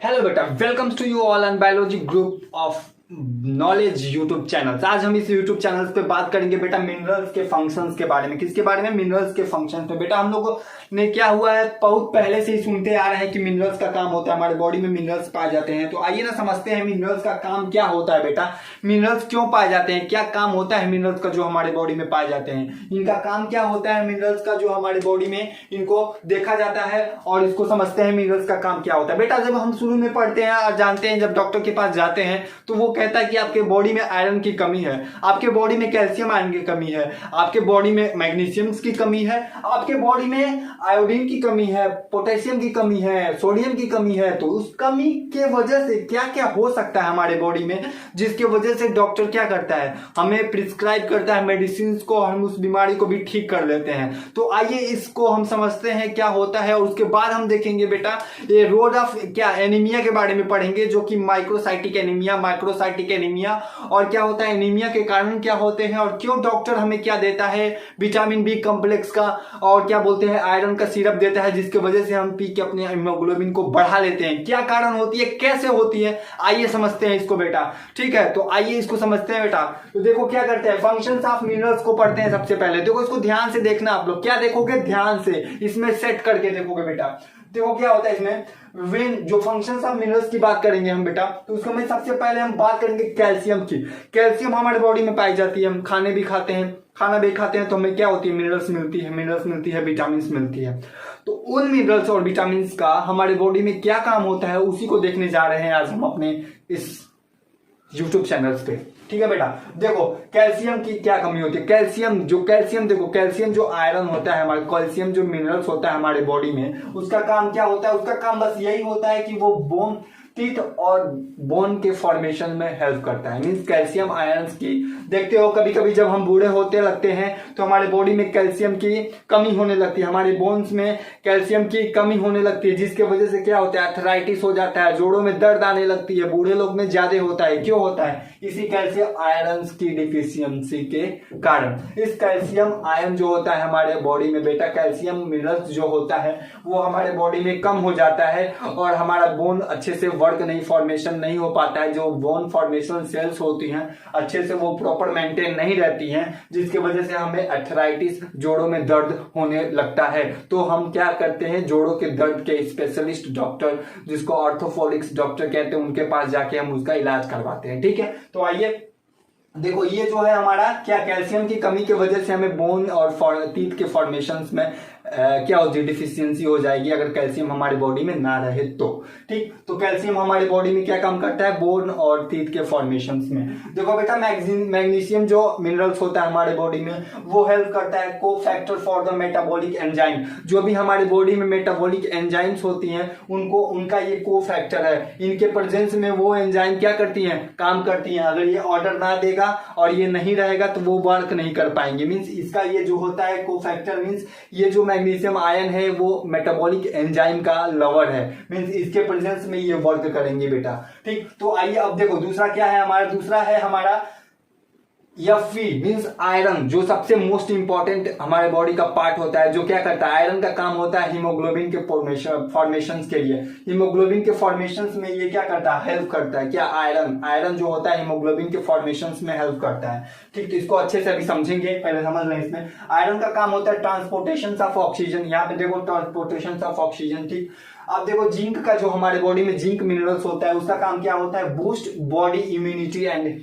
Hello बेटा, welcome to you all and biology group of knowledge YouTube channel. आज हम इस यूट्यूब चैनल पे बात करेंगे बेटा मिनरल्स के फंक्शंस के बारे में। किसके बारे में? मिनरल्स के फंक्शंस पे। बेटा हम लोगों ने क्या हुआ है, बहुत पहले से ही सुनते आ रहे हैं कि मिनरल्स का काम होता है, हमारे बॉडी में मिनरल्स पाए जाते हैं। तो आइए ना समझते हैं मिनरल्स का काम क्या होता है। बेटा मिनरल्स क्यों पाए जाते हैं, क्या काम होता है मिनरल्स का जो हमारे बॉडी में पाए जाते हैं, इनका काम क्या होता है मिनरल्स का जो हमारे बॉडी में इनको देखा जाता है और इसको समझते हैं मिनरल्स का काम क्या होता है। बेटा जब हम शुरू में पढ़ते हैं और जानते हैं, जब डॉक्टर के पास जाते हैं तो वो कहता है कि आपके बॉडी में आयरन की कमी है, आपके बॉडी में कैल्शियम आयरन की कमी है, आपके बॉडी में मैग्नीशियम की कमी है, आपके बॉडी में आयोडीन की कमी है, पोटेशियम की कमी है, सोडियम की कमी है। तो उस कमी के वजह से क्या क्या हो सकता है हमारे बॉडी में, जिसके वजह से डॉक्टर क्या करता है, हमें प्रिस्क्राइब करता है मेडिसिन को, हम उस बीमारी को भी ठीक कर लेते हैं। तो आइए इसको हम समझते हैं क्या होता है और उसके बाद हम देखेंगे बेटा ये रोड ऑफ क्या एनीमिया के बारे में पढ़ेंगे, जो कि माइक्रोसाइटिक एनीमिया, माइक्रोसाइटिक एनीमिया और क्या होता है एनीमिया के कारण क्या होते हैं और क्यों डॉक्टर हमें क्या देता है, विटामिन बी कॉम्प्लेक्स का और क्या बोलते हैं आयरन का सिरप देता है, जिसके वजह से हम पी के अपने हीमोग्लोबिन को बढ़ा लेते हैं। क्या कारण होती है, कैसे होती है, आइए समझते हैं इसको बेटा। ठीक है, तो आइए इसको समझते हैं बेटा। तो देखो क्या करते हैं, फंक्शंस ऑफ मिनरल्स को पढ़ते हैं सबसे पहले। देखो इसको ध्यान से देखना, आप लोग क्या देखोगे, ध्यान से इसमें सेट करके देखोगे बेटा। देखो क्या होता है इसमें, वेन जो फंक्शंस ऑफ मिनरल्स की बात करेंगे हम बेटा, तो उसको में सबसे पहले हम बात करेंगे कैल्शियम की। कैल्शियम हमारे बॉडी में पाई जाती है, हम खाने भी खाते हैं, खाना भी खाते हैं तो हमें क्या होती है, मिनरल्स मिलती है, मिनरल्स मिलती है, विटामिन मिलती है। तो उन मिनरल्स और विटामिन का हमारे बॉडी में क्या काम होता है उसी को देखने जा रहे हैं आज हम अपने इस यूट्यूब चैनल्स पे। ठीक है बेटा, देखो कैल्शियम की क्या कमी होती है। कैल्शियम देखो कैल्शियम जो आयरन होता है, हमारे कैल्शियम जो मिनरल्स होता है हमारे बॉडी में, उसका काम क्या होता है, उसका काम बस यही होता है कि वो बोन टीथ और बोन के फॉर्मेशन में हेल्प करता है। मींस कैल्शियम आयरन की, देखते हो कभी कभी जब हम बूढ़े होते लगते हैं तो हमारे बॉडी में कैल्शियम की कमी होने लगती है, हमारे बोन्स में कैल्शियम की कमी होने लगती है, जिसके वजह से क्या होता है, आर्थराइटिस हो जाता है, जोड़ों में दर्द आने लगती है, बूढ़े लोग में ज्यादा होता है। क्यों होता है? इसी कैल्शियम आयरन की डिफिशियंसी के कारण। इस कैल्शियम आयरन जो होता है हमारे बॉडी में बेटा, कैल्शियम मिनरल्स जो होता है वो हमारे बॉडी में कम हो जाता है और हमारा बोन अच्छे से वर्क नहीं, फॉर्मेशन नहीं हो पाता है। जो बोन फॉर्मेशन सेल्स होती हैं अच्छे से वो प्रॉपर मेंटेन नहीं रहती हैं, जिसके वजह से हमें आर्थराइटिस, जोड़ों में दर्द होने लगता है। तो हम क्या करते हैं, जोड़ों के दर्द के स्पेशलिस्ट डॉक्टर, जिसको ऑर्थोपोडिक्स डॉक्टर कहते हैं, उनके पास जाके हम उसका इलाज करवाते हैं। ठीक है, तो आइए देखो ये जो है हमारा क्या, कैल्शियम की कमी की वजह से हमें बोन और टीथ के फॉर्मेशंस में क्या होती है, डिफिशियंसी हो जाएगी अगर कैल्शियम हमारी बॉडी में ना रहे तो। ठीक, तो कैल्शियम हमारी बॉडी में क्या काम करता है, बोन और टीथ के फॉर्मेशंस में। देखो बेटा मैग्नीशियम जो मिनरल्स होता है हमारे बॉडी में, वो हेल्प करता है को factor for the metabolic enzyme. जो भी हमारी बॉडी में मेटाबॉलिक एंजाइम्स होती हैं उनको, उनका ये को फैक्टर है। इनके प्रेजेंस में वो एंजाइम क्या करती हैं, काम करती हैं। अगर ये ऑर्डर ना देगा और ये नहीं रहेगा तो वो वर्क नहीं कर पाएंगे। मींस इसका ये जो होता है को फैक्टर, मींस ये जो मैग्नीशियम आयन है वो मेटाबॉलिक एंजाइम का लवर है, मींस इसके प्रेजेंस में ये वर्क करेंगे बेटा। ठीक, तो आइए अब देखो दूसरा क्या है हमारा, दूसरा है हमारा Fe मीन्स आयरन, जो सबसे मोस्ट इंपॉर्टेंट हमारे बॉडी का पार्ट होता है, जो क्या करता है, आयरन का काम होता है हीमोग्लोबिन के फॉर्मेशन के लिए। हीमोग्लोबिन के फॉर्मेशन में ये क्या करता है, हेल्प करता है। क्या? आयरन जो होता है हीमोग्लोबिन के फॉर्मेशन में हेल्प करता है। ठीक, तो इसको अच्छे से अभी समझेंगे, पहले समझ लें। इसमें आयरन का काम होता है ट्रांसपोर्टेशन ऑफ ऑक्सीजन। यहाँ पे देखो ट्रांसपोर्टेशन ऑफ ऑक्सीजन। ठीक, अब देखो जिंक का जो हमारे बॉडी में जिंक मिनरल्स होता है, उसका काम क्या होता है, boost body immunity and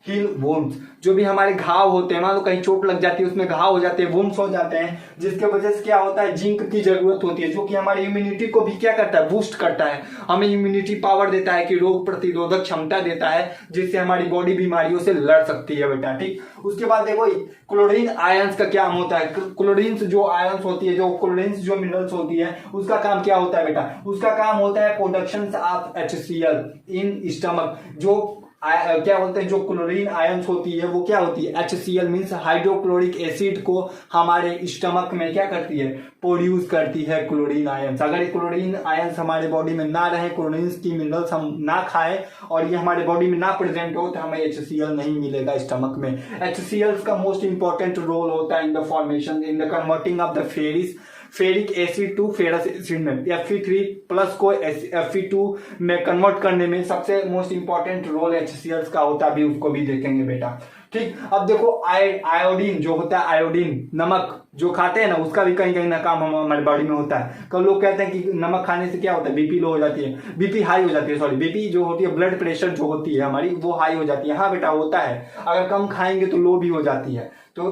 heal wounds. जो भी हमारे घाव होते हैं, मान लो कहीं चोट लग जाती है, उसमें घाव हो जाते हैं, वुंड्स हो जाते हैं, जिसके वजह से क्या होता है, जिंक की जरूरत होती है, जो कि हमारी इम्यूनिटी को भी क्या करता है, बूस्ट करता है, हमें इम्यूनिटी पावर देता है कि रोग प्रतिरोधक क्षमता देता है, जिससे हमारी बॉडी बीमारियों से लड़ सकती है बेटा। ठीक, उसके बाद देखो क्लोरीन आयंस का क्या होता है। क्लोरीन जो आयंस होती है, जो क्लोरीन जो मिनरल्स होती है, उसका काम क्या होता है बेटा, उसका काम होता है production of HCl in stomach. जो क्या बोलते हैं, जो क्लोरीन आयंस होती है वो क्या होती है, HCl मींस हाइड्रोक्लोरिक एसिड को हमारे स्टमक में क्या करती है, प्रोड्यूस करती है क्लोरीन आयंस। अगर क्लोरीन आयंस हमारे बॉडी में ना रहे, क्लोरीन की मिनरल्स हम ना खाएं और ये हमारे बॉडी में ना प्रेजेंट हो, तो हमें HCl नहीं मिलेगा स्टमक में। HCl का मोस्ट इंपॉर्टेंट रोल होता है in the formation, in the converting of the ferris ferric acid to ferrous acid में Fe3+ को Fe2 में कन्वर्ट करने में सबसे मोस्ट इंपॉर्टेंट रोल HCl का होता है, अभी उसको भी देखेंगे बेटा। ठीक, अब देखो आयोडीन जो होता है, आयोडीन नमक जो खाते हैं ना, उसका भी कहीं कहीं ना काम हमारे बॉडी में होता है। कई लोग कहते हैं कि नमक खाने से क्या होता है, बीपी लो हो जाती है, बीपी हाई हो जाती है, सॉरी बीपी जो होती है, ब्लड प्रेशर जो होती है हमारी, वो हाई हो जाती है। हाँ बेटा होता है, अगर कम खाएंगे तो लो भी हो जाती है। तो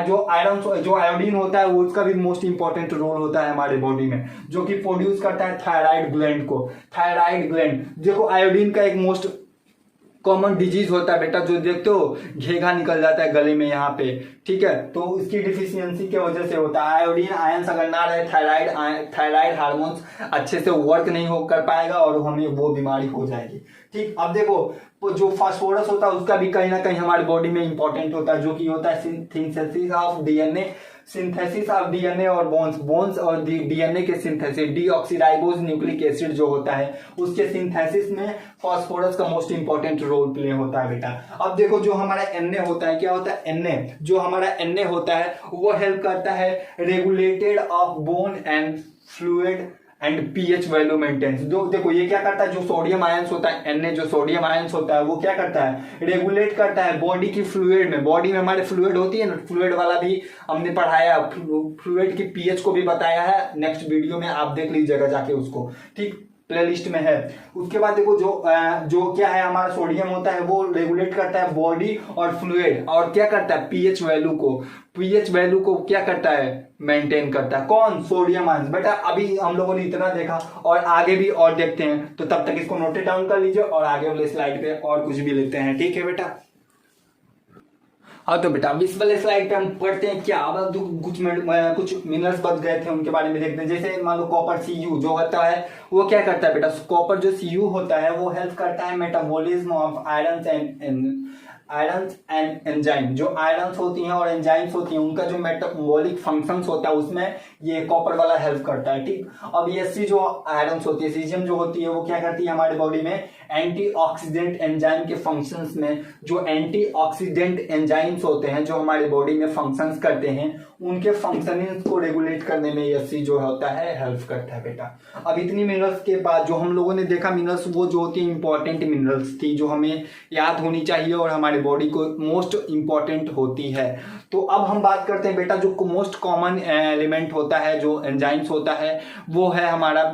जो आयोडीन होता है वो उसका भी मोस्ट इंपॉर्टेंट रोल होता है हमारे बॉडी में, जो कि प्रोड्यूस करता है थायराइड ग्लैंड को। थायराइड ग्लैंड देखो, आयोडीन का एक मोस्ट कॉमन डिजीज होता है बेटा, जो देखते हो घेघा निकल जाता है गले में यहाँ पे, ठीक है, तो इसकी डिफिशियंसी की वजह से होता है। आयोडीन आयंस अगर ना रहे, थायराइड हार्मोन्स अच्छे से वर्क नहीं हो कर पाएगा और हमें वो बीमारी हो जाएगी। ठीक, अब देखो जो फास्फोरस होता है उसका भी कहीं ना कहीं हमारी बॉडी में इंपॉर्टेंट होता है, जो कि होता है सिंथेसिस ऑफ डीएनए और बोन्स और डीएनए के सिंथेसिस, डीऑक्सीराइबोज न्यूक्लिक एसिड जो होता है उसके सिंथेसिस में फास्फोरस का मोस्ट इंपॉर्टेंट रोल प्ले होता है बेटा। अब देखो जो हमारा Na होता है, क्या होता है Na, जो हमारा Na होता है वो हेल्प करता है regulated of bone and fluid and pH value maintains. जो देखो ये क्या करता है, जो सोडियम आयंस होता है Na, जो सोडियम आयंस होता है वो क्या करता है, रेगुलेट करता है बॉडी की फ्लूइड में। बॉडी में हमारे फ्लूइड होती है ना, फ्लूइड वाला भी हमने पढ़ाया, फ्लूइड की पीएच को भी बताया है, नेक्स्ट वीडियो में आप देख लीजिएगा जाके उसको, ठीक, प्लेलिस्ट में है। उसके बाद देखो जो क्या है, हमारा सोडियम होता है वो रेगुलेट करता है बॉडी और फ्लूइड, और क्या करता है पीएच वैल्यू को क्या करता है, मेंटेन करता है। कौन, सोडियम आयंस। बेटा अभी हम लोगों ने इतना देखा और आगे भी और देखते हैं, तो तब तक इसको नोट डाउन कर लीजिए और आगे वाले स्लाइड पे और कुछ भी लेते हैं, ठीक है बेटा। हाँ तो बेटा इस वाले स्लाइड पे हम पढ़ते हैं क्या, अब कुछ मिनरल्स बच गए थे उनके बारे में देखते हैं। जैसे मान लो कॉपर Cu जो होता है वो क्या करता है बेटा, कॉपर जो Cu होता है वो हेल्प करता है metabolism of irons and enzyme. जो आयरन्स होती हैं और एंजाइम्स होती हैं उनका जो मेटाबॉलिक फंक्शंस होता है उसमें ये कॉपर वाला हेल्प करता है। ठीक, अब ये सी जो आयरन्स होती है, सीजियम जो होती है वो क्या करती है हमारे बॉडी में, एंटीऑक्सीडेंट एंजाइम के फंक्शंस में, जो एंटीऑक्सीडेंट एंजाइम्स होते हैं जो हमारे बॉडी में फंक्शंस करते हैं उनके फंक्शनिंग को रेगुलेट करने में ये सी जो होता है हेल्प करता है बेटा। अब इतनी मिनरल्स के बाद जो हम लोगों ने देखा मिनरल्स, वो जो होती है इंपॉर्टेंट मिनरल्स थी जो हमें याद होनी चाहिए और हमारे बॉडी को मोस्ट इंपॉर्टेंट होती है। तो अब हम बात करते हैं बेटा जो मोस्ट कॉमन एलिमेंट होता है, जो एंजाइम्स होता है, वो है हमारा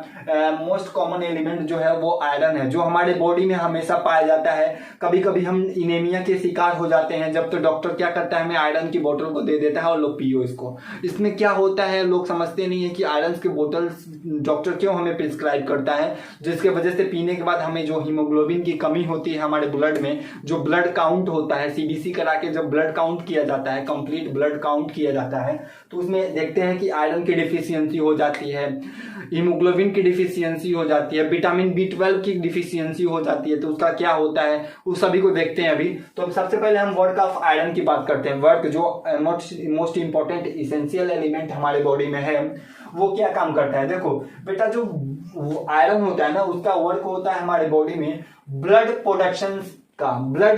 मोस्ट कॉमन एलिमेंट जो है वो आयरन है, जो हमारे बॉडी में हमेशा पाया जाता है। कभी कभी हम इनेमिया के शिकार हो जाते हैं, जब तो डॉक्टर क्या करता है हमें आयरन की बोतल को दे देता है और लोग पियो इसको। इसमें क्या होता है लोग समझते नहीं है कि आयरन की बोतल डॉक्टर क्यों हमें प्रिस्क्राइब करता है, जिसके वजह से पीने के बाद हमें जो हीमोग्लोबिन की कमी होती है हमारे ब्लड में, जो ब्लड काउंट होता है सीबीसी करा के जब ब्लड काउंट किया जाता है, कंप्लीट ब्लड काउंट किया जाता है, तो उसमें देखते हैं कि आयरन की डिफिशियंसी हो जाती है, हीमोग्लोबिन की डिफिशियंसी हो जाती है, विटामिन B12 की डिफिशियंसी हो जाती है। तो उसका क्या होता है उस सभी को देखते हैं अभी। तो सबसे पहले हम वर्क ऑफ आयरन की बात करते हैं। वर्क जो मोस्ट इंपॉर्टेंट इसेंशियल एलिमेंट हमारे बॉडी में है वो क्या काम करता है। देखो बेटा जो आयरन होता है ना उसका वर्क होता है हमारे बॉडी में ब्लड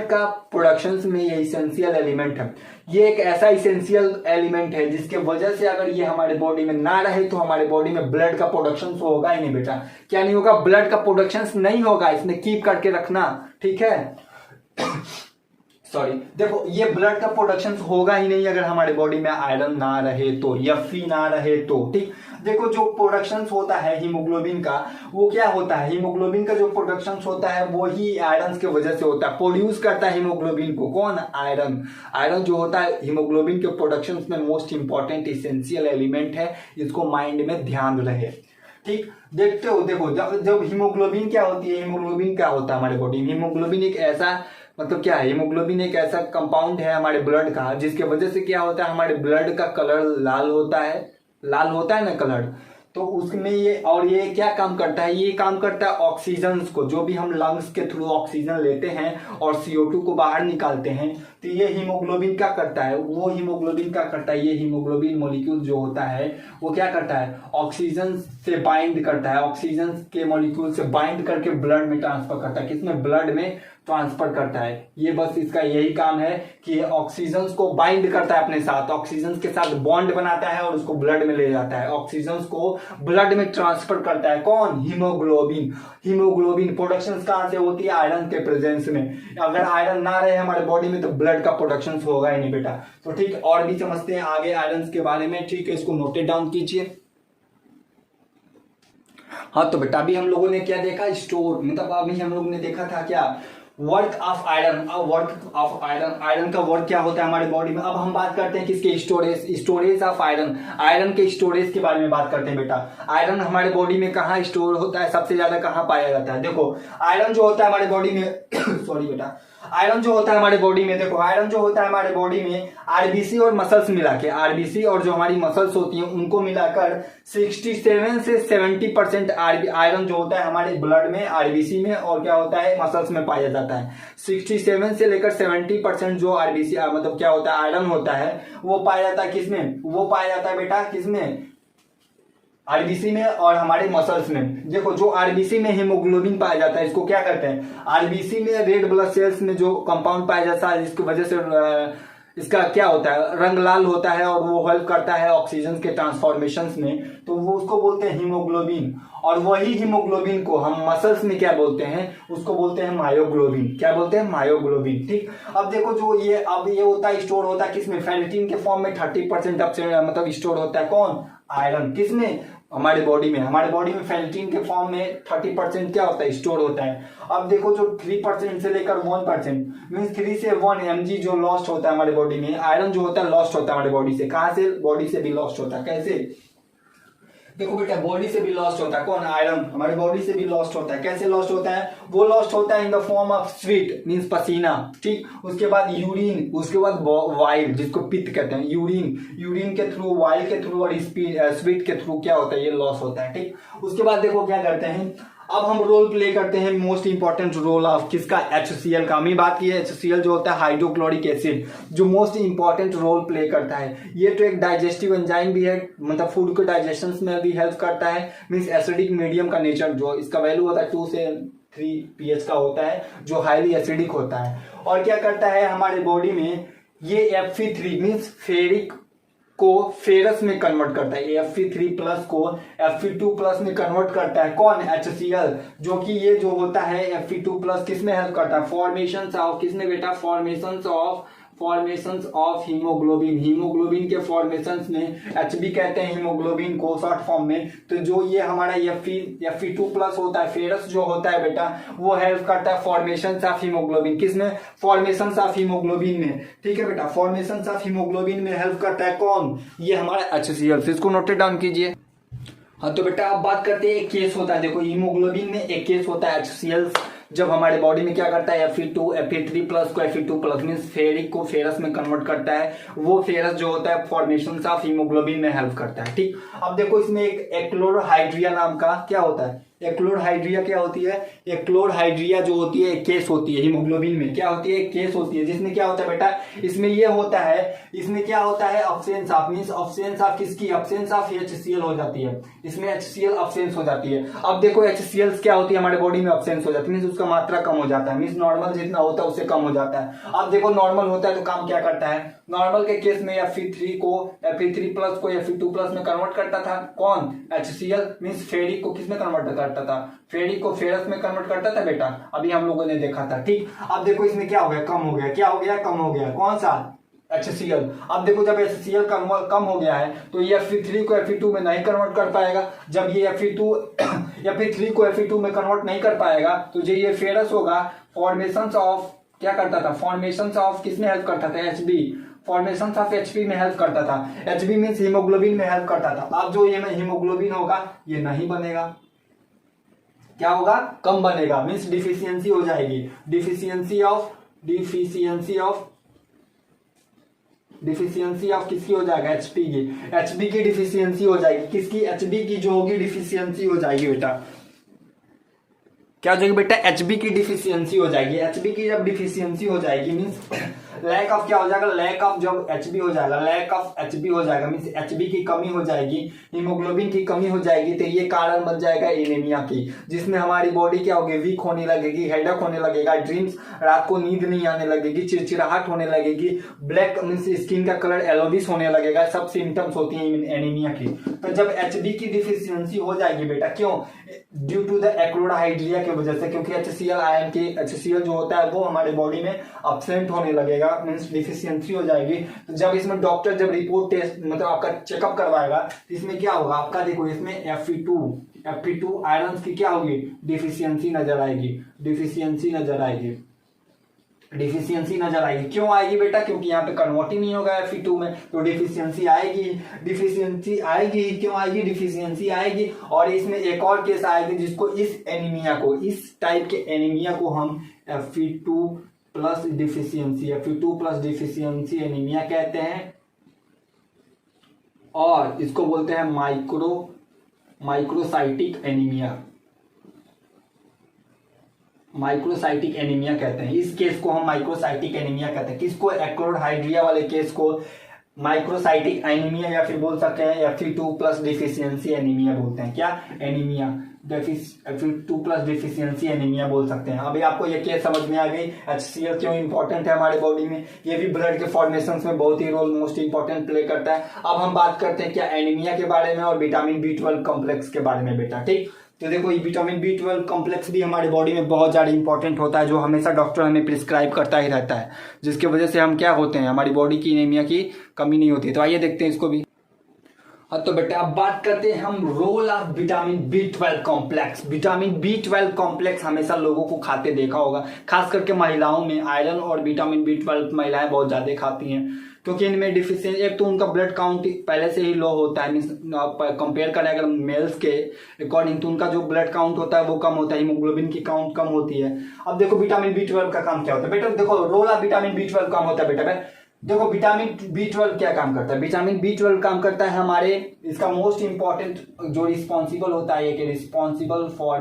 का प्रोडक्शन में ये इसेंशियल एलिमेंट है। ये एक ऐसा इसेंशियल एलिमेंट है जिसके वजह से अगर ये हमारे बॉडी में ना रहे तो हमारे बॉडी में ब्लड का प्रोडक्शन होगा ही नहीं बेटा। क्या नहीं होगा, ब्लड का प्रोडक्शन नहीं होगा, इसमें कीप करके रखना, ठीक है। सॉरी, देखो ये ब्लड का प्रोडक्शन होगा ही नहीं अगर हमारे बॉडी में आयरन ना रहे तो, या फी ना रहे तो। ठीक, देखो जो प्रोडक्शन होता है हीमोग्लोबिन का वो क्या होता है, हीमोग्लोबिन का जो प्रोडक्शन होता है वो ही आयरन की वजह से होता है। प्रोड्यूस करता है हीमोग्लोबिन को कौन, आयरन जो होता है हीमोग्लोबिन के प्रोडक्शन में मोस्ट इंपॉर्टेंट इसेंशियल एलिमेंट है, इसको माइंड में ध्यान रहे। ठीक, देखते हो देखो जब हीमोग्लोबिन क्या होती है, हीमोग्लोबिन क्या होता है हमारे बॉडी में, हीमोग्लोबिन एक ऐसा मतलब क्या है, हीमोग्लोबिन एक ऐसा कंपाउंड है हमारे ब्लड का जिसके वजह से क्या होता है हमारे ब्लड का कलर लाल होता है ना कलर। तो उसमें ये क्या काम करता है, ये काम करता है ऑक्सीजन को, जो भी हम लंग्स के थ्रू ऑक्सीजन लेते हैं और CO2 को बाहर निकालते हैं, तो तो ये हीमोग्लोबिन क्या करता है, वो हीमोग्लोबिन क्या करता है, ये हीमोग्लोबिन मॉलिक्यूल जो होता है वो क्या करता है, ऑक्सीजन से बाइंड करता है, ऑक्सीजन के मॉलिक्यूल से बाइंड करके ब्लड में ट्रांसफर करता है, किसमें, ब्लड में ट्रांसफर करता है। ये बस इसका यही काम है कि ऑक्सीजन को बाइंड करता है अपने साथ, ऑक्सीजन के साथ बॉन्ड बनाता है और उसको ब्लड में ले जाता है, ऑक्सीजन को ब्लड में ट्रांसफर करता है। कौन, हीमोग्लोबिन। हीमोग्लोबिन प्रोडक्शन कहां से होती है, आयरन के प्रेजेंस में। अगर आयरन ना रहे हमारे बॉडी में तो ब्लड का प्रोडक्शन होगा ही नहीं बेटा। तो ठीक, और भी समझते हैं आगे आयरन के बारे में, ठीक है, इसको नोटेड डाउन कीजिए। हाँ तो बेटा अभी हम लोगों ने क्या देखा, स्टोर, मतलब अभी हम लोगों ने देखा था क्या, वर्क ऑफ आयरन। अब वर्क ऑफ आयरन, आयरन का वर्क क्या होता है हमारे बॉडी में। अब हम बात करते हैं किसके, स्टोरेज ऑफ आयरन, आयरन के स्टोरेज के बारे में बात करते हैं बेटा। आयरन हमारे बॉडी में कहाँ स्टोर होता है, सबसे ज्यादा कहाँ पाया जाता है। देखो आयरन जो होता है हमारे बॉडी में सॉरी बेटा, आयरन जो होता है हमारे बॉडी में, देखो आयरन जो होता है हमारे बॉडी में आरबीसी और मसल्स मिला के, आरबीसी और जो हमारी मसल्स होती हैं उनको मिलाकर 67 से 70% आयरन जो होता है हमारे ब्लड में, आरबीसी में और क्या होता है, मसल्स में पाया जाता है। 67 से लेकर 70% जो आरबीसी मतलब क्या होता है, आयरन होता है, वो पाया जाता है किसमें, वो पाया जाता है बेटा किसमें, आरबीसी में और हमारे मसल्स में। देखो जो आरबीसी में हीमोग्लोबिन पाया जाता है, इसको क्या कहते हैं, आरबीसी में रेड ब्लड सेल्स में जो कंपाउंड पाया जाता है, जिसकी वजह से इसका क्या होता है, रंग लाल होता है और वो हेल्प करता है ऑक्सीजन के ट्रांसफॉर्मेशन में, तो वो उसको बोलते हैं हीमोग्लोबिन। और वही हीमोग्लोबिन को हम मसल्स में क्या बोलते हैं, उसको बोलते हैं मायोग्लोबिन। क्या बोलते हैं, मायोग्लोबिन। ठीक, अब देखो जो ये अब ये होता है, स्टोर होता है किसमें, फेरेटिन के फॉर्म में 30% मतलब स्टोर होता है। कौन, आयरन, किसमें, हमारे बॉडी में। हमारे बॉडी में फेरेटिन के फॉर्म में 30% क्या होता है, स्टोर होता है। अब देखो जो 3% से लेकर 1% मीन 3 से 1 mg जो लॉस्ट होता है हमारे बॉडी में, आयरन जो होता है लॉस्ट होता है हमारे बॉडी से। कहां से, बॉडी से भी लॉस्ट होता है। कैसे, देखो बेटा बॉडी से भी लॉस्ट होता है। कौन, आयरन हमारे बॉडी से भी लॉस्ट होता है। कैसे लॉस्ट होता है, वो लॉस्ट होता है in the form of sweet means पसीना, ठीक, उसके बाद यूरिन, उसके बाद वाइल जिसको पित्त कहते हैं, यूरिन के थ्रू, वाइल के थ्रू और स्वीट के थ्रू क्या होता है, ये लॉस होता है। ठीक, उसके बाद देखो क्या करते हैं, अब हम रोल प्ले करते हैं मोस्ट इंपॉर्टेंट रोल ऑफ किसका, HCl का। हमने बात की है HCl जो होता है हाइड्रोक्लोरिक एसिड, जो मोस्ट इंपॉर्टेंट रोल प्ले करता है। ये तो एक डाइजेस्टिव एंजाइम भी है, मतलब फूड के डाइजेशन में भी हेल्प करता है। मीन्स एसिडिक मीडियम का नेचर, जो इसका वैल्यू होता है 2 से 3 pH का होता है, जो हाईली एसिडिक होता है। और क्या करता है हमारे बॉडी में, ये Fe3 मीन्स फेरिक को फेरस में कन्वर्ट करता है, Fe3 प्लस को Fe2 प्लस में कन्वर्ट करता है। कौन, HCl, जो कि ये जो होता है Fe2 प्लस किसमें हेल्प करता है, फॉर्मेशन ऑफ किसमें बेटा, फॉर्मेशंस ऑफ हीमोग्लोबिन, हीमोग्लोबिन के फॉर्मेशंस में, HB कहते हैं हीमोग्लोबिन को शॉर्ट फॉर्म में। तो जो ये हमारा Fe2 प्लस होता है, फेरस जो होता है बेटा, वो हेल्प करता है फॉर्मेशंस ऑफ हीमोग्लोबिन, किसमें, फॉर्मेशंस ऑफ हीमोग्लोबिन में। ठीक है बेटा, फॉर्मेशंस ऑफ हीमोग्लोबिन में हेल्प करता है। कौन, ये हमारा HCl। इसको नोटेड डाउन कीजिए। हाँ तो बेटा अब बात करते हैं, एक केस होता है, देखो हीमोग्लोबिन में एक केस होता है HCl, जब हमारे बॉडी में क्या करता है, Fe3 प्लस को Fe2 प्लस मीन्स फेरिक को फेरस में कन्वर्ट करता है। वो फेरस जो होता है फॉर्मेशन ऑफ हीमोग्लोबिन में हेल्प करता है। ठीक, अब देखो इसमें एक एक्लोरहाइड्रिया नाम का क्या होता है, एक्लोरहाइड्रिया क्या होती है, एक्लोरहाइड्रिया जो होती है एक केस होती है हीमोग्लोबिन में, क्या होती है, एक केस होती है, जिसमें क्या होता है बेटा, इसमें ये होता है, इसमें क्या होता है, absence of means absence of किसकी, अब्सेंस ऑफ HCl हो जाती है, इसमें HCl अब्सेंस हो जाती है। अब देखो HCl क्या होती है हमारे बॉडी में, अब्सेंस हो जाती है मींस उसका मात्रा कम हो जाता है, मींस नॉर्मल जितना होता है उससे कम हो जाता है। अब देखो नॉर्मल होता है तो काम क्या करता है, नॉर्मल के केस में Fe3 प्लस को Fe2 प्लस में कन्वर्ट करता था। कौन, HCl मींस फेरिक को किस में कन्वर्ट करता था, फेरिक को फेरस में कन्वर्ट करता था बेटा, अभी हम लोगों ने देखा था। ठीक, अब देखो इसमें क्या हो गया, कम हो गया, क्या हो गया, कम हो गया। कौन सा, HCl। अब देखो जब HCl कम हो गया है तो ये Fe3 को Fe2 में नहीं कन्वर्ट कर पाएगा। जब ये Fe3 को Fe2 में कन्वर्ट नहीं कर पाएगा तो जो ये फेरस होगा, फॉर्मेशन ऑफ क्या करता था, फॉर्मेशन ऑफ किसमें हेल्प करता था, HB, फॉर्मेशन ऑफ HB में हेल्प करता था। HB मींस हीमोग्लोबिन में हेल्प करता था। अब जो ये हीमोग्लोबिन होगा ये नहीं बनेगा, क्या होगा, कम बनेगा, मींस डिफिशियंसी हो जाएगी, डिफिशियंसी ऑफ किसकी हो जाएगा, HB की डिफिशियंसी हो जाएगी। किसकी, HB की जो होगी डिफिशियंसी हो जाएगी बेटा, क्या हो जाएगी बेटा, HB की डिफिशियंसी हो जाएगी। HB की जब डिफिशियंसी हो जाएगी मींस लैक ऑफ क्या हो जाएगा, लैक ऑफ जब एचबी हो जाएगा, लैक ऑफ एचबी हो जाएगा मीन्स एचबी की कमी हो जाएगी, हीमोग्लोबिन की कमी हो जाएगी, तो ये कारण बन जाएगा एनीमिया की, जिसमें हमारी बॉडी क्या होगी, वीक होने लगेगी, हेडेक होने लगेगा, ड्रीम्स, रात को नींद नहीं आने लगेगी, चिड़चिड़ाहट होने लगेगी, ब्लैक मीन्स स्किन का कलर येलोविश होने लगेगा, सब सिम्टम्स होती हैं एनीमिया की। तो जब एचबी की डिफिशियंसी हो जाएगी बेटा, क्यों, ड्यू टू द एक्लोराहाइड्रिया की वजह से, क्योंकि HCl आयन की HCl जो होता है वो हमारे बॉडी में अपसेंट होने लगेगा, मीन्स डिफिशियंसी हो जाएगी। तो जब इसमें डॉक्टर जब रिपोर्ट टेस्ट मतलब आपका चेकअप करवाएगा तो इसमें क्या होगा आपका, देखो इसमें Fe2 आयरन की क्या होगी, डिफिशियंसी नजर आएगी, डिफिशियंसी नजर आएगी, डिफिशियंसी नजर आएगी। क्यों आएगी बेटा, क्योंकि यहाँ पे कन्वर्ट ही नहीं होगा Fe2 में, तो डिफिशियंसी आएगी, डिफिशियंसी आएगी, क्यों आएगी, डिफिशियंसी आएगी। और इसमें एक और केस आएगी जिसको इस एनीमिया को, इस टाइप के एनीमिया को हम Fe2 प्लस डिफिशियंसी एनीमिया कहते हैं, और इसको बोलते हैं माइक्रोसाइटिक एनीमिया, माइक्रोसाइटिक एनीमिया कहते हैं। इस केस को हम माइक्रोसाइटिक एनीमिया कहते हैं, किसको, एक्लोराहाइड्रिया वाले केस को माइक्रोसाइटिक एनीमिया या फिर बोल सकते हैं Fe2 प्लस डिफिशियंसी एनीमिया बोलते हैं। क्या, anaemia, Fe2 plus deficiency anaemia बोल सकते हैं। अभी आपको ये केस समझ में आ गई, HCl क्यों इंपॉर्टेंट है हमारे बॉडी में, ये भी ब्लड के फॉर्मेशन में बहुत ही रोल मोस्ट इंपॉर्टेंट प्ले करता है। अब हम बात करते हैं क्या, एनीमिया के बारे में और विटामिन B12 कॉम्प्लेक्स के बारे में बेटा, ठीक। तो देखो ये विटामिन B12 कॉम्प्लेक्स भी हमारी बॉडी में बहुत ज़्यादा इंपॉर्टेंट होता है, जो हमेशा डॉक्टर हमें प्रिस्क्राइब करता ही रहता है, जिसकी वजह से हम क्या होते हैं, हमारी बॉडी की एनीमिया की कमी नहीं होती। तो आइए देखते हैं इसको भी। हाँ तो बेटा अब बात करते हैं हम role of vitamin B12 complex. Vitamin B12 complex हमेशा लोगों को खाते देखा होगा, खास करके महिलाओं में आयरन और विटामिन B12 महिलाएं बहुत ज्यादा खाती हैं, क्योंकि इनमें डिफिशियंसी, एक तो उनका ब्लड काउंट पहले से ही लो होता है, मीन्स कंपेयर करें अगर मेल्स के अकॉर्डिंग तो उनका जो ब्लड काउंट होता है वो कम होता है, हीमोग्लोबिन की काउंट कम होती है। अब देखो विटामिन B12 का काम क्या होता है बेटा, देखो रोल ऑफ विटामिन B12 काम होता है बेटा, देखो विटामिन B12 क्या काम करता है, विटामिन B12 काम करता है हमारे, इसका मोस्ट इंपॉर्टेंट जो रिस्पॉन्सिबल होता है कि responsible for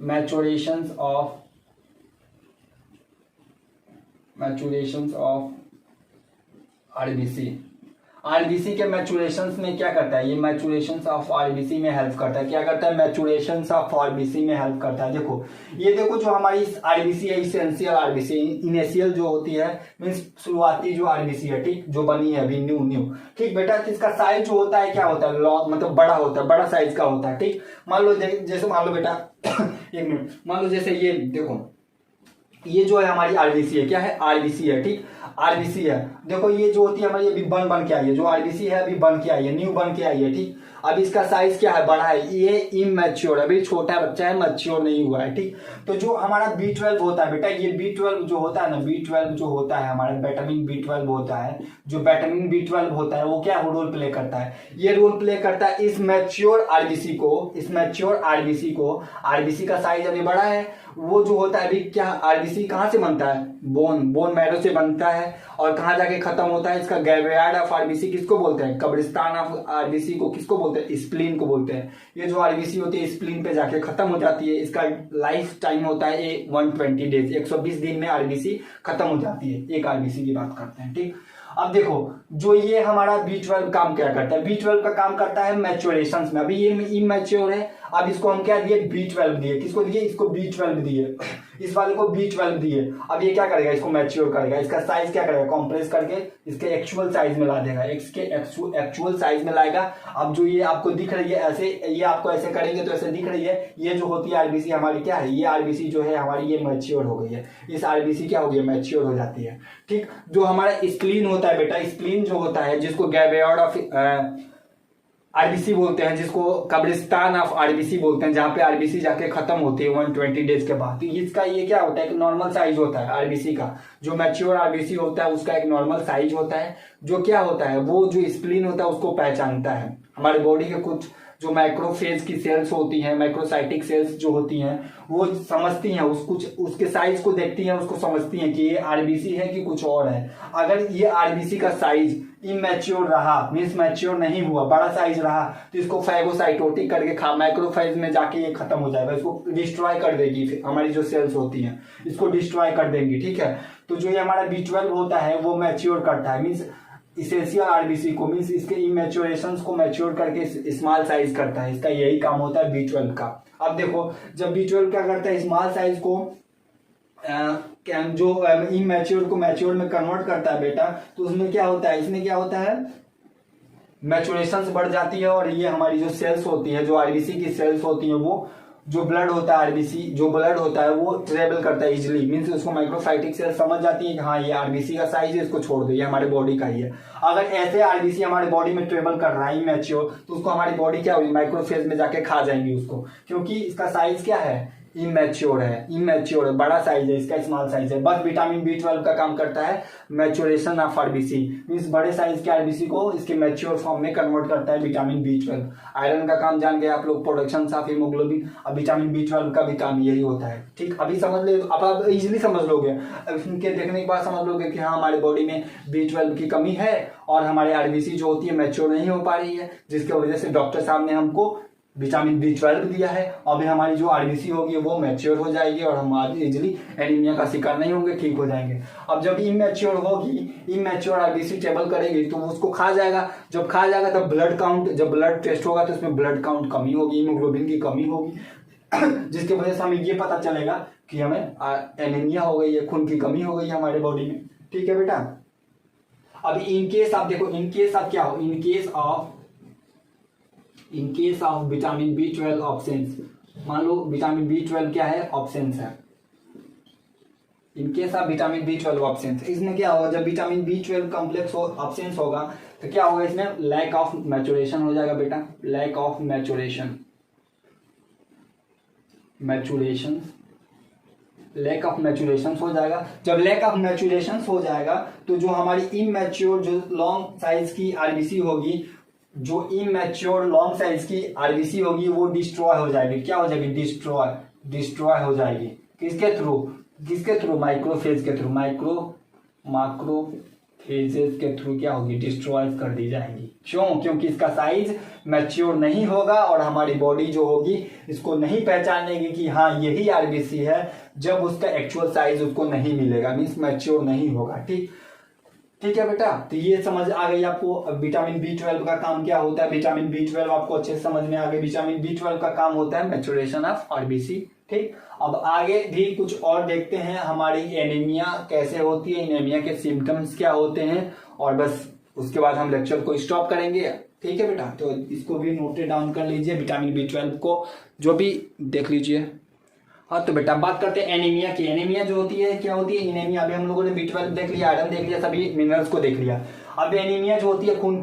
maturation of RBC के मैचुरेशंस में क्या करता है, ये मैचुरेशंस ऑफ आरबीसी में हेल्प करता है। क्या करता है, मैचुरेशंस ऑफ आरबीसी में हेल्प करता है। देखो ये देखो जो हमारी आरबीसी है, इसेंशियल आरबीसी, इनिशियल जो होती है मीन्स शुरुआती जो आरबीसी है, ठीक, जो बनी है अभी न्यू, ठीक बेटा, इसका साइज जो होता है क्या होता है, मतलब बड़ा होता है, बड़ा साइज का होता है, ठीक। मान लो जैसे मान लो बेटा एक मिनट, मान लो जैसे ये देखो, ये जो है हमारी आरबीसी है, क्या है, आरबीसी है, ठीक, आरबीसी है। देखो ये जो होती है हमारी अभी बन के आई है, जो आरबीसी है अभी बन के आई है, न्यू बन के आई है, ठीक। अब इसका साइज क्या है, बड़ा है, ये इमैच्योर, अभी छोटा बच्चा है, मैच्योर नहीं हुआ है, ठीक। तो जो हमारा B12 होता है बेटा, ये B12 जो होता है ना, B12 जो होता है हमारा विटामिन B12 होता है, जो विटामिन B12 होता है वो क्या रोल प्ले करता है, ये रोल प्ले करता है इस मैच्योर आरबीसी को, आरबीसी का साइज अभी बड़ा है, वो जो होता है अभी क्या, आरबीसी कहाँ से बनता है, बोन मैरो से बनता है, और कहाँ जाके खत्म होता है, इसका ग्रेवयार्ड ऑफ आरबीसी किसको बोलते हैं, कब्रिस्तान ऑफ आरबीसी को किसको बोलते हैं, स्प्लीन को बोलते हैं। ये जो आरबीसी होती है स्प्लीन पे जाके खत्म हो जाती है, इसका लाइफ टाइम होता है 120 डेज, 120 दिन में आरबीसी खत्म हो जाती है, एक आरबीसी की बात करते हैं, ठीक। अब देखो जो ये हमारा B12 काम क्या करता है, B12 का काम करता है मैच्योरेशन में, अभी ये इमैच्योर है, अब इसको हम क्या दिए, B12 दिए, किसको दिए, इसको B12 दिए, इस वाले को B12 दिए। अब ये क्या करेगा, इसको मैच्योर करेगा, इसका साइज क्या करेगा, कॉम्प्रेस करके इसके एक्चुअल साइज में ला देगा, इसके एक्चुअल साइज में लाएगा। अब जो ये आपको दिख रही है ऐसे, ये आपको ऐसे करेंगे तो ऐसे दिख रही है, ये जो होती है आरबीसी हमारी क्या है, ये आरबीसी जो है हमारी ये मैच्योर हो गई है, इस आरबीसी क्या हो गई, मैच्योर हो जाती है, ठीक। जो हमारा स्प्लीन होता है बेटा, स्प्लीन जो होता है जिसको ग्रेवयार्ड ऑफ आरबीसी बोलते हैं, जिसको कब्रिस्तान ऑफ आरबीसी बोलते हैं, जहां पे आरबीसी जाके खत्म होती है 120 डेज के बाद। इसका ये क्या होता है, एक नॉर्मल साइज होता है आरबीसी का, जो मैच्योर आरबीसी होता है उसका एक नॉर्मल साइज होता है, जो क्या होता है, वो जो स्प्लीन होता है उसको पहचानता है। हमारी बॉडी के कुछ जो माइक्रोफेज की सेल्स होती हैं, माइक्रोसाइटिक सेल्स जो होती हैं, वो समझती हैं उसके साइज को देखती हैं, उसको समझती हैं कि ये आरबीसी है कि कुछ और है। अगर ये आरबीसी का साइज इमेच्योर रहा, मीन्स मैच्योर नहीं हुआ, बड़ा साइज रहा, तो इसको फैगोसाइटोटिक करके माइक्रोफेज में जाके ये खत्म हो जाएगा, इसको डिस्ट्रॉय कर देगी, हमारी जो सेल्स होती हैं इसको डिस्ट्रॉय कर देंगी, ठीक है। तो जो ये हमारा B12 होता है वो मैच्योर करता है, मीन्स इसेंशियल आरबीसी को, मीन्स इसके इमेच्योरेशन को मैच्योर करके स्मॉल साइज करता है, इसका यही काम होता है B12 का। अब देखो जब B12 क्या करता है, स्मॉल साइज को जो इमेच्योर को मैच्योर में कन्वर्ट करता है बेटा, तो उसमें क्या होता है, इसमें क्या होता है, मैच्योरेशन बढ़ जाती है, और ये हमारी जो सेल्स होती है, जो आरबीसी की सेल्स होती है, वो जो ब्लड होता है आरबीसी, जो ब्लड होता है वो ट्रेवल करता है इजिली, मीन्स उसको माइक्रोफाइटिक सेल समझ जाती है कि हाँ ये आरबीसी का साइज है, इसको छोड़ दो, ये हमारे बॉडी का ही है। अगर ऐसे आरबीसी हमारे बॉडी में ट्रेवल कर रहा है इमेच्योर, तो उसको हमारी बॉडी क्या होगी, माइक्रोफेज में जाके खा जाएंगी उसको, क्योंकि इसका साइज क्या है, इमेच्योर है, बड़ा साइज है, इसका स्मॉल साइज है। बस विटामिन B12 का काम करता है मैच्योरेशन ऑफ आरबीसी, मीन्स बड़े साइज के आरबीसी को इसके मैच्योर फॉर्म में कन्वर्ट करता है विटामिन B12। आयरन का काम जान गए आप लोग, प्रोडक्शन ऑफ हीमोग्लोबिन, अब विटामिन B12 का भी काम यही होता है, ठीक। अभी समझ ले, अब आप इजिली समझ लोगे, इनके देखने के बाद समझ लोगे कि हाँ हमारे बॉडी में B12 की कमी है और हमारे आरबीसी जो होती है मैच्योर नहीं हो पा रही है, जिसकी वजह से डॉक्टर साहब ने हमको विटामिन B12 दिया है। अभी हमारी जो आरबीसी होगी वो मैच्योर हो जाएगी और हम इजिली एनीमिया का शिकार नहीं होंगे, ठीक हो जाएंगे। अब जब इमेच्योर होगी, इमेच्योर आरबीसी ट्रेवल करेगी तो उसको खा जाएगा, जब खा जाएगा तब ब्लड काउंट, जब ब्लड टेस्ट होगा तो उसमें ब्लड काउंट कमी होगी, हीमोग्लोबिन की कमी होगी जिसकी वजह से हमें ये पता चलेगा कि हमें एनीमिया हो गई है, खून की कमी हो गई है हमारे बॉडी में, ठीक है बेटा। अभी इनकेस आप देखो, इनकेस आप क्या हो, in case of vitamin B12 absence, मान लो विटामिन B12 क्या है, ऑब्सेंस है, in case of vitamin B12 absence, इसमें क्या होगा, जब विटामिन B12 कॉम्प्लेक्स ऑब्सेंस होगा तो क्या होगा, इसमें लैक ऑफ मैचुरेशन हो जाएगा बेटा, लैक ऑफ मैचुरेशन हो जाएगा। जब लैक ऑफ मैचुरेशन हो जाएगा तो जो हमारी इमेच्योर जो लॉन्ग साइज की आरबीसी होगी, जो इमेच्योर लॉन्ग साइज की आरबीसी होगी वो डिस्ट्रॉय हो जाएगी, क्या हो जाएगी, डिस्ट्रॉय हो जाएगी, किसके थ्रू, माइक्रोफेज के थ्रू, माइक्रोफेजेस के थ्रू क्या होगी, डिस्ट्रॉय कर दी जाएंगी। क्यों, क्योंकि इसका साइज मैच्योर नहीं होगा और हमारी बॉडी जो होगी इसको नहीं पहचानेगी कि हाँ यही आरबीसी है, जब उसका एक्चुअल साइज उसको नहीं मिलेगा, मीन्स मैच्योर नहीं होगा, ठीक है बेटा। तो ये समझ आ गई आपको विटामिन B12 का काम क्या होता है, विटामिन B12 आपको अच्छे से समझ में आ गई। विटामिन B12 का काम होता है मैच्योरेशन ऑफ आरबीसी, ठीक। अब आगे भी कुछ और देखते हैं, हमारी एनीमिया कैसे होती है, एनीमिया के सिम्टम्स क्या होते हैं, और बस उसके बाद हम लेक्चर को स्टॉप करेंगे, ठीक है बेटा। तो इसको भी नोट डाउन कर लीजिए, विटामिन B12 को जो भी देख लीजिए। हाँ तो बेटा बात करते हैं एनीमिया की। एनीमिया जो होती है क्या होती है, एनीमिया, अभी हम लोगों ने B12 देख लिया, आयरन देख लिया, सभी मिनरल्स को देख लिया। अब एनीमिया जो होती है खून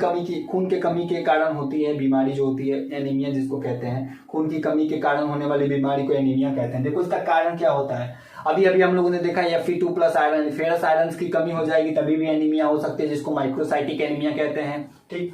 के कमी के कारण होती है बीमारी, जो होती है एनीमिया जिसको कहते हैं, खून की कमी के कारण होने वाली बीमारी को एनीमिया कहते हैं। देखो इसका कारण क्या होता है, अभी हम लोगों ने देखा Fe2+ आयरन, फेरस आयरन की कमी हो जाएगी तभी भी एनीमिया हो सकती है, जिसको माइक्रोसाइटिक एनीमिया कहते हैं, ठीक।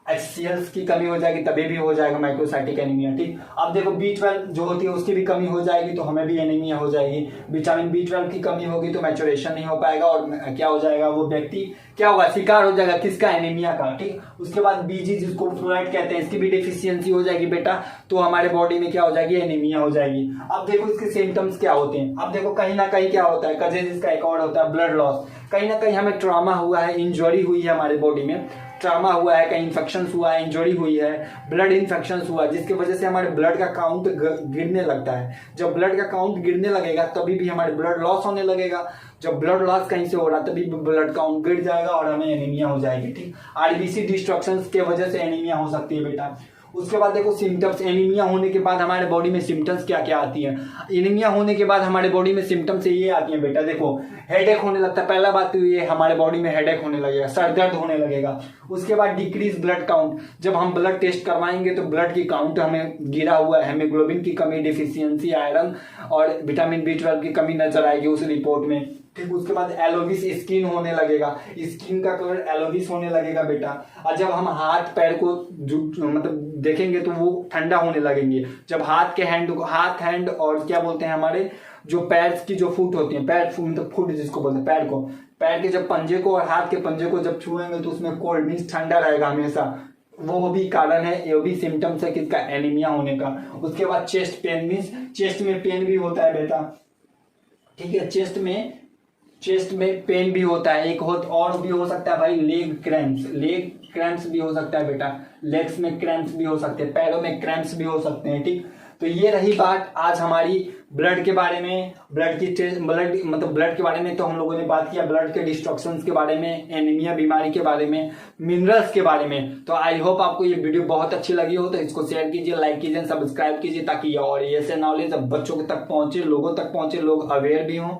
HCl की कमी हो जाएगी तभी भी हो जाएगा माइक्रोसाइटिक एनीमिया, ठीक। अब देखो B12 जो होती है उसकी भी कमी हो जाएगी तो हमें भी एनीमिया हो जाएगी। विटामिन B12 की कमी होगी तो मैच्योरेशन नहीं हो पाएगा और क्या हो जाएगा, वो व्यक्ति क्या होगा, शिकार हो जाएगा किसका, एनीमिया का, ठीक। उसके बाद Bg जिसको फ्लोराइड कहते हैं, इसकी भी डिफिशियंसी हो जाएगी बेटा, तो हमारे बॉडी में क्या हो जाएगी, एनीमिया हो जाएगी। अब देखो इसके सिम्टम्स क्या होते हैं, अब देखो कहीं ना कहीं क्या होता है, कजेज इसका एक और होता है ब्लड लॉस, कहीं ना कहीं हमें ट्रॉमा हुआ है, इंजरी हुई है हमारे बॉडी में, ट्रामा हुआ है, कहीं इन्फेक्शन हुआ है, इंजरी हुई है, ब्लड इन्फेक्शन हुआ है, जिसकी वजह से हमारे ब्लड का काउंट गिरने लगता है। जब ब्लड का काउंट गिरने लगेगा तभी भी हमारे ब्लड लॉस होने लगेगा, जब ब्लड लॉस कहीं से हो रहा है तभी ब्लड काउंट गिर जाएगा और हमें एनीमिया हो जाएगी, ठीक। आरबीसी डिस्ट्रक्शन के वजह से एनीमिया हो सकती है बेटा। उसके बाद देखो सिम्टम्स, एनीमिया होने के बाद हमारे बॉडी में सिम्टम्स क्या क्या आती हैं। एनीमिया होने के बाद हमारे बॉडी में सिम्टम्स ये आती हैं बेटा, देखो हेडेक होने लगता है, पहला बात तो ये हमारे बॉडी में हेडेक होने लगेगा, सर दर्द होने लगेगा। उसके बाद डिक्रीज ब्लड काउंट, जब हम ब्लड टेस्ट करवाएंगे तो ब्लड की काउंट हमें गिरा हुआ है, हीमोग्लोबिन की कमी, डिफिशियंसी आयरन और विटामिन B12 की कमी नजर आएगी उस रिपोर्ट में, ठीक। उसके बाद एलोविस स्किन होने लगेगा, स्किन का कलर एलोविस होने लगेगा बेटा। और जब हम हाथ पैर को मतलब देखेंगे तो वो ठंडा होने लगेंगे। जब हाथ हैंड और क्या बोलते हैं हमारे जो पैर की जो फुट होती है, पैर मतलब फुट जिसको बोलते हैं पैर को, पैर के जब पंजे को और हाथ के पंजे को जब छुएंगे तो उसमें कोल्ड मीन्स ठंडा रहेगा हमेशा, वो भी कारण है, ये भी सिम्टम्स है किसका, एनीमिया होने का। उसके बाद चेस्ट पेन मीन्स चेस्ट में पेन भी होता है बेटा, ठीक है, चेस्ट में पेन भी होता है। एक और भी हो सकता है भाई लेग क्रैम्प्स भी हो सकता है बेटा, लेग्स में क्रैम्प्स भी हो सकते हैं, पैरों में क्रैम्प्स भी हो सकते हैं, ठीक। तो ये रही बात आज हमारी ब्लड के बारे में, ब्लड के बारे में तो हम लोगों ने बात किया, ब्लड के डिस्ट्रक्शंस के बारे में, एनीमिया बीमारी के बारे में, मिनरल्स के बारे में। तो आई होप आपको ये वीडियो बहुत अच्छी लगी हो, तो इसको शेयर कीजिए, लाइक कीजिए, सब्सक्राइब कीजिए, ताकि और ऐसे नॉलेज अब बच्चों तक पहुंचे, लोगों तक पहुंचे, लोग अवेयर भी हों,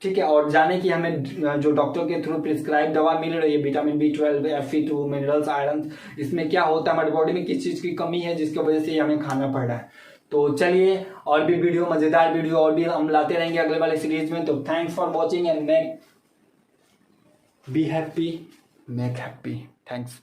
ठीक है। और जाने कि हमें जो डॉक्टर के थ्रू प्रिस्क्राइब दवा मिल रही है, vitamin B12, Fe2, minerals, iron, इसमें क्या होता है, हमारी बॉडी में किस चीज की कमी है जिसकी वजह से हमें खाना पड़ रहा है। तो चलिए और भी वीडियो, मजेदार वीडियो और भी हम लाते रहेंगे अगले वाले सीरीज में। तो thanks for watching and be happy, make happy. Thanks.